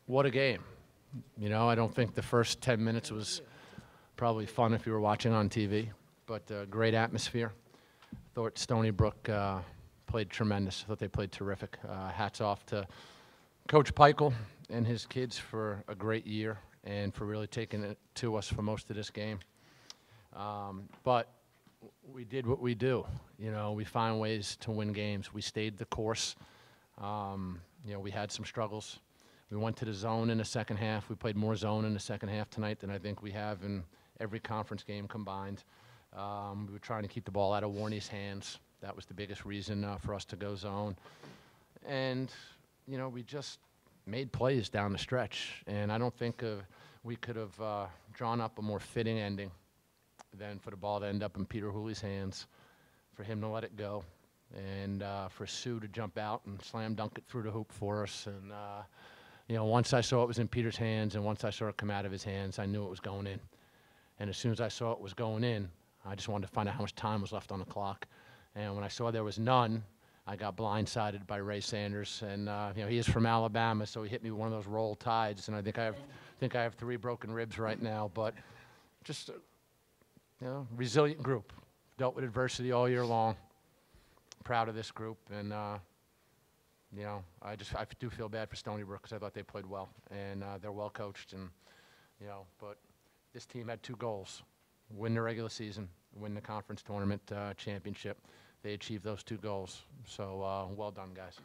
What a game. You know, I don't think the first 10 minutes was probably fun if you were watching on TV, but great atmosphere. Thought Stony Brook played tremendous. I thought they played terrific. Hats off to Coach Peichel and his kids for a great year and for really taking it to us for most of this game. But we did what we do. You know, we find ways to win games. We stayed the course. You know, we had some struggles. We went to the zone in the second half. We played more zone in the second half tonight than I think we have in every conference game combined. We were trying to keep the ball out of Warney's hands. That was the biggest reason for us to go zone. And, you know, we just made plays down the stretch. And I don't think we could have drawn up a more fitting ending than for the ball to end up in Peter Hooley's hands, for him to let it go, and for Sue to jump out and slam dunk it through the hoop for us. And, you know, once I saw it was in Peter's hands and once I saw it come out of his hands, I knew it was going in. And as soon as I saw it was going in, I just wanted to find out how much time was left on the clock. And when I saw there was none, I got blindsided by Ray Sanders. And, you know, he is from Alabama, so he hit me with one of those roll tides. And I think I have 3 broken ribs right now. But just, you know, resilient group. Dealt with adversity all year long. Proud of this group. And, you know, I do feel bad for Stony Brook because I thought they played well. And they're well coached. And, you know, but this team had 2 goals. Win the regular season, win the conference tournament championship. They achieved those 2 goals. So well done, guys.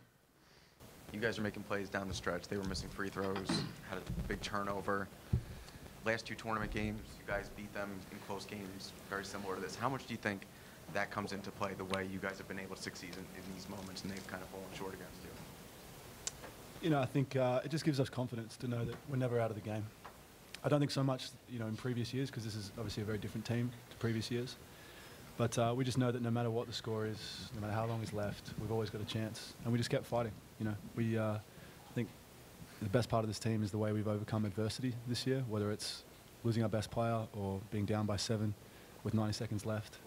You guys are making plays down the stretch. They were missing free throws, had a big turnover. Last 2 tournament games, you guys beat them in close games, very similar to this. How much do you think that comes into play, the way you guys have been able to succeed in these moments and they've kind of fallen short against you? You know, I think it just gives us confidence to know that we're never out of the game. I don't think so much, you know, in previous years, because this is obviously a very different team to previous years. But we just know that no matter what the score is, no matter how long is left, we've always got a chance. And we just kept fighting, you know. I think the best part of this team is the way we've overcome adversity this year, whether it's losing our best player or being down by 7 with 90 seconds left.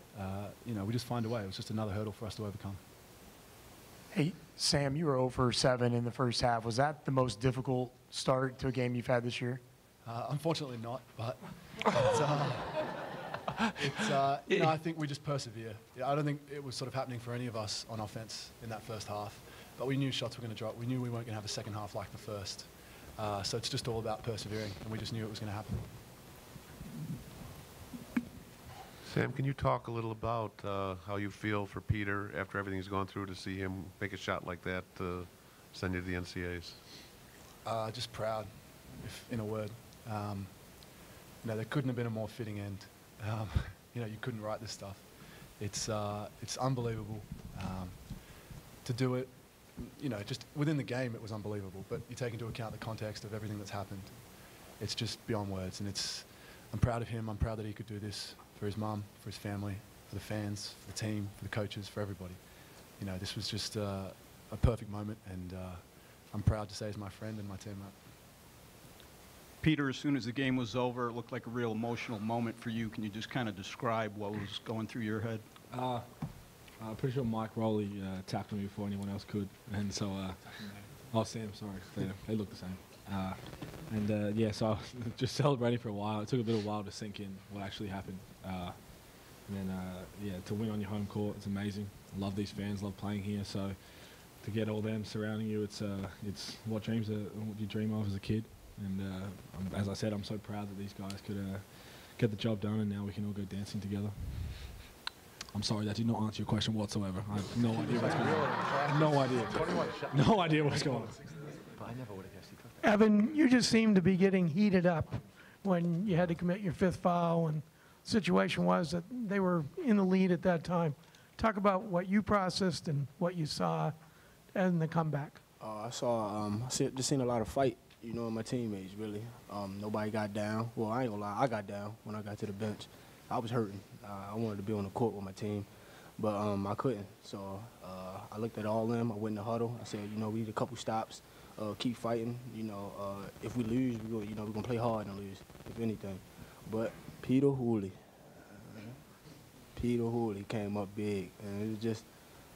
You know, we just find a way. It was just another hurdle for us to overcome. Hey, Sam, you were 0 for 7 in the first half. Was that the most difficult start to a game you've had this year? Unfortunately not, but you know, I think we just persevere. Yeah, I don't think it was sort of happening for any of us on offense in that first half, but we knew shots were going to drop. We knew we weren't going to have a second half like the first. So it's just all about persevering, and we just knew it was going to happen. Sam, can you talk a little about how you feel for Peter after everything he's gone through, to see him make a shot like that to send you to the NCAAs? Just proud, if in a word. You know, there couldn't have been a more fitting end. You know, you couldn't write this stuff. It's unbelievable to do it. You know, just within the game, it was unbelievable. But you take into account the context of everything that's happened. It's just beyond words. And I'm proud of him. I'm proud that he could do this for his mum, for his family, for the fans, for the team, for the coaches, for everybody. You know, this was just a perfect moment, and I'm proud to say he's my friend and my teammate. Peter, as soon as the game was over, it looked like a real emotional moment for you. Can you just kind of describe what was going through your head? I'm pretty sure Mike Rowley tackled me before anyone else could. And so, oh, Sam, sorry. They look the same. Yeah, so I was just celebrating for a while. It took a bit of a while to sink in what actually happened. And then, yeah, to win on your home court, it's amazing. I love these fans, love playing here. So to get all them surrounding you, it's what you dream of as a kid. And as I said, I'm so proud that these guys could get the job done, and now we can all go dancing together. I'm sorry, that did not answer your question whatsoever. I have no idea what's going on. No idea. No idea what's going on. Evan, you just seemed to be getting heated up when you had to commit your 5th foul, and the situation was that they were in the lead at that time. Talk about what you processed and what you saw and the comeback. I just seen a lot of fight, you know, in my teammates, really. Nobody got down. Well, I ain't gonna lie, I got down when I got to the bench. I was hurting. I wanted to be on the court with my team, but I couldn't. So I looked at all of them. I went in the huddle. I said, you know, we need a couple stops. Keep fighting. You know, if we lose, we're gonna play hard and lose, if anything. But Peter Hooley came up big, and it was just,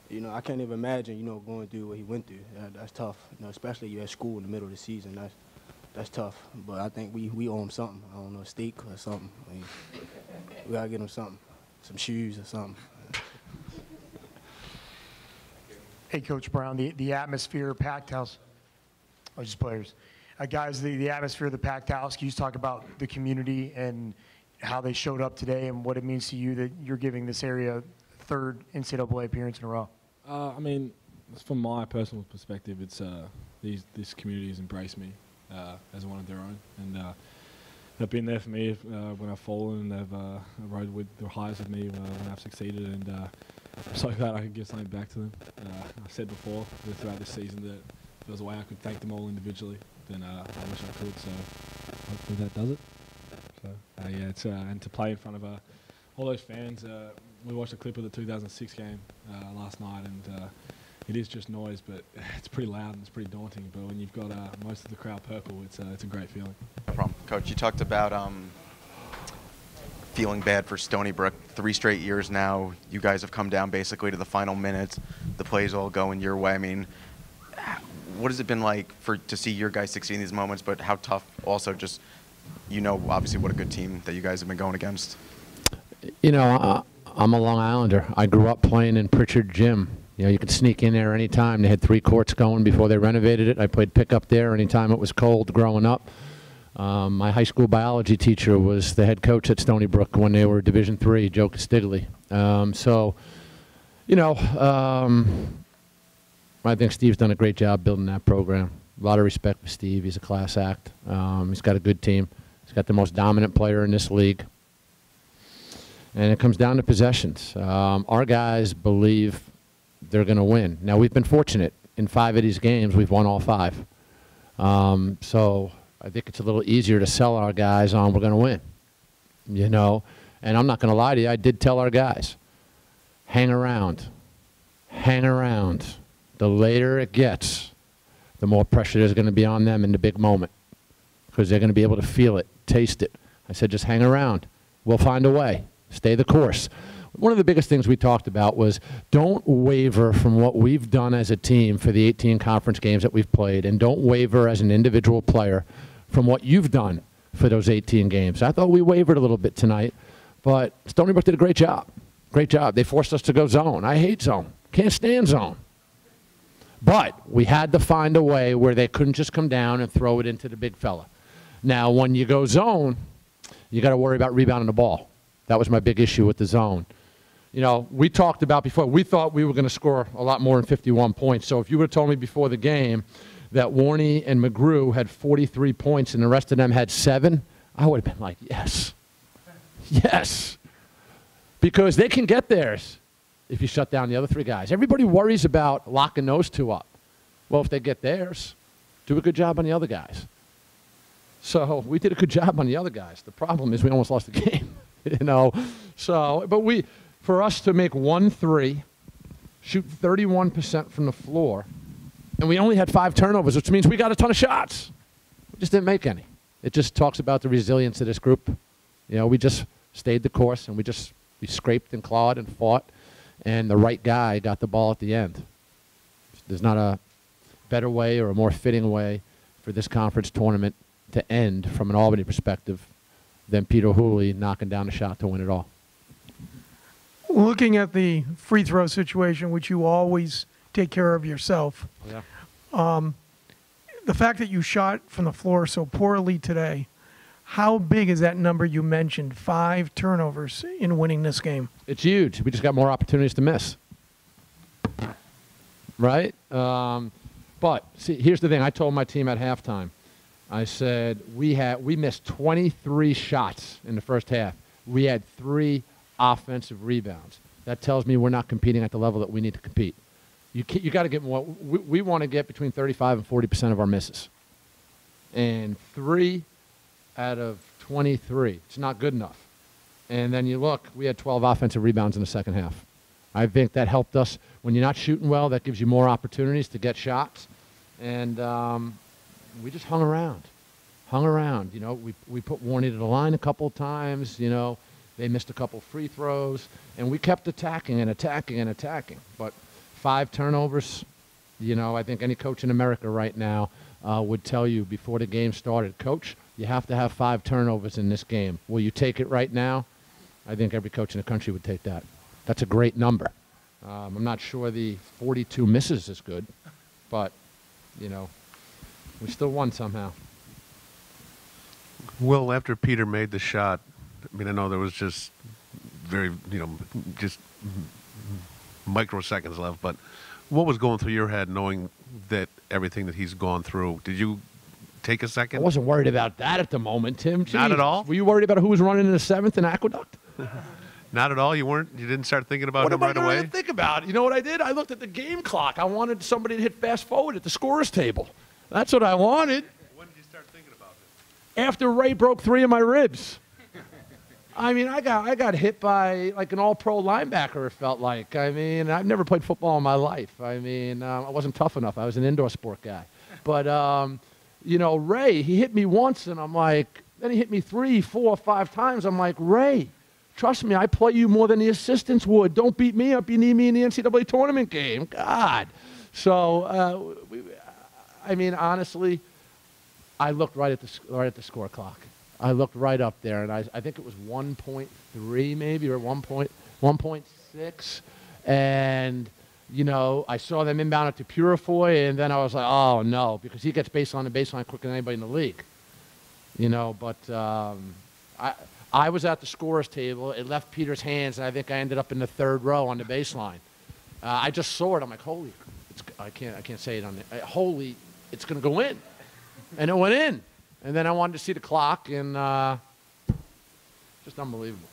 you know, I can't even imagine, you know, going through what he went through. That's tough, you know, especially you're at school in the middle of the season. that's tough. But I think we owe him something. I don't know, a steak or something. I mean, we gotta get him something, some shoes or something. Hey, Coach Brown, the atmosphere, packed house, or just players. Guys, the atmosphere of the packed house, can you just talk about the community and how they showed up today and what it means to you that you're giving this area third NCAA appearance in a row? I mean, from my personal perspective, it's this community has embraced me as one of their own, and they've been there for me when I've fallen, and they've rode with the highs with me when I've succeeded, and I'm so glad I could give something back to them. I've said before throughout this season that if there was a way I could thank them all individually, then I wish I could. So hopefully that does it. So yeah, it's and to play in front of all those fans. We watched a clip of the 2006 game last night, and it is just noise, but it's pretty loud and it's pretty daunting. But when you've got most of the crowd purple, it's a great feeling. No problem. Coach, you talked about feeling bad for Stony Brook. 3 straight years now, you guys have come down basically to the final minutes. The plays all going your way. I mean, what has it been like to see your guys succeed in these moments, but how tough also just, obviously what a good team that you guys have been going against? I'm a Long Islander. I grew up playing in Pritchard Gym. You could sneak in there anytime. They had 3 courts going before they renovated it. I played pickup there anytime it was cold growing up. My high school biology teacher was the head coach at Stony Brook when they were Division III, Joe Castiglione. I think Steve's done a great job building that program. A lot of respect for Steve. He's a class act. He's got a good team. He's got the most dominant player in this league. And it comes down to possessions. Our guys believe they're going to win. Now, we've been fortunate. In 5 of these games, we've won all 5. So I think it's a little easier to sell our guys on we're going to win. And I'm not going to lie to you. I did tell our guys, hang around. Hang around. The later it gets, the more pressure there's going to be on them in the big moment because they're going to be able to feel it, taste it. I said, just hang around. We'll find a way. Stay the course. One of the biggest things we talked about was don't waver from what we've done as a team for the 18 conference games that we've played, and don't waver as an individual player from what you've done for those 18 games. I thought we wavered a little bit tonight, but Stony Brook did a great job. Great job. They forced us to go zone. I hate zone. Can't stand zone. But we had to find a way where they couldn't just come down and throw it into the big fella. Now, when you go zone, you got to worry about rebounding the ball. That was my big issue with the zone. We talked about before, we thought we were going to score a lot more than 51 points. So if you would have told me before the game that Warney and McGrew had 43 points and the rest of them had 7, I would have been like, yes. Yes. Because they can get theirs if you shut down the other 3 guys. Everybody worries about locking those 2 up. Well, if they get theirs, do a good job on the other guys. So we did a good job on the other guys. The problem is we almost lost the game. But for us to make 1 3, shoot 31% from the floor, and we only had 5 turnovers, which means we got a ton of shots. We just didn't make any. It just talks about the resilience of this group. We just stayed the course, and we scraped and clawed and fought, and the right guy got the ball at the end. There's not a better way or a more fitting way for this conference tournament to end from an Albany perspective than Peter Hooley knocking down a shot to win it all. Looking at the free throw situation, which you always take care of yourself, Yeah. The fact that you shot from the floor so poorly today, how big is that number you mentioned, 5 turnovers in winning this game? It's huge. We just got more opportunities to miss. Right? But see, here's the thing. I told my team at halftime, I said we missed 23 shots in the first half. We had 3 offensive rebounds. That tells me we're not competing at the level that we need to compete. You got to get more. We want to get between 35 and 40% of our misses. And 3 out of 23. It's not good enough. And then you look, we had 12 offensive rebounds in the second half. I think that helped us. When you're not shooting well, that gives you more opportunities to get shots. And we just hung around. We put Warney to the line a couple of times. They missed a couple free throws. And we kept attacking and attacking and attacking. But 5 turnovers, I think any coach in America right now would tell you before the game started, Coach, you have to have 5 turnovers in this game. Will you take it right now? I think every coach in the country would take that. That's a great number. I'm not sure the 42 misses is good, but, you know, we still won somehow. Will, after Peter made the shot, I mean, I know there was just very, you know, just microseconds left, but what was going through your head knowing that everything that he's gone through? Did you take a second? I wasn't worried about that at the moment, Tim. Not at Jeez. all? Were you worried about who was running in the 7th in Aqueduct? Not at all? You weren't? You didn't start thinking about What him am I right going away? to think about? You know what I did? I looked at the game clock. I wanted somebody to hit fast forward at the scorer's table. That's what I wanted. When did you start thinking about it? After Ray broke 3 of my ribs. I mean, I got hit by like an all-pro linebacker, it felt like. I mean, I've never played football in my life. I mean, I wasn't tough enough. I was an indoor sport guy. But, you know, Ray, he hit me once, and I'm like, then he hit me 3, 4, 5 times. I'm like, Ray, trust me, I play you more than the assistants would. Don't beat me up. You need me in the NCAA tournament game. God. So, I mean, honestly, I looked right at the score clock. I looked right up there, and I think it was 1.3 maybe, or 1.6. And, you know, I saw them inbound it to Purifoy, and then I was like, oh, no, because he gets baseline to baseline quicker than anybody in the league. You know, but I was at the scorer's table. It left Peter's hands, and I think I ended up in the 3rd row on the baseline. I just saw it. I'm like, holy, I can't say it on there. Holy, it's going to go in. And it went in. And then I wanted to see the clock, and just unbelievable.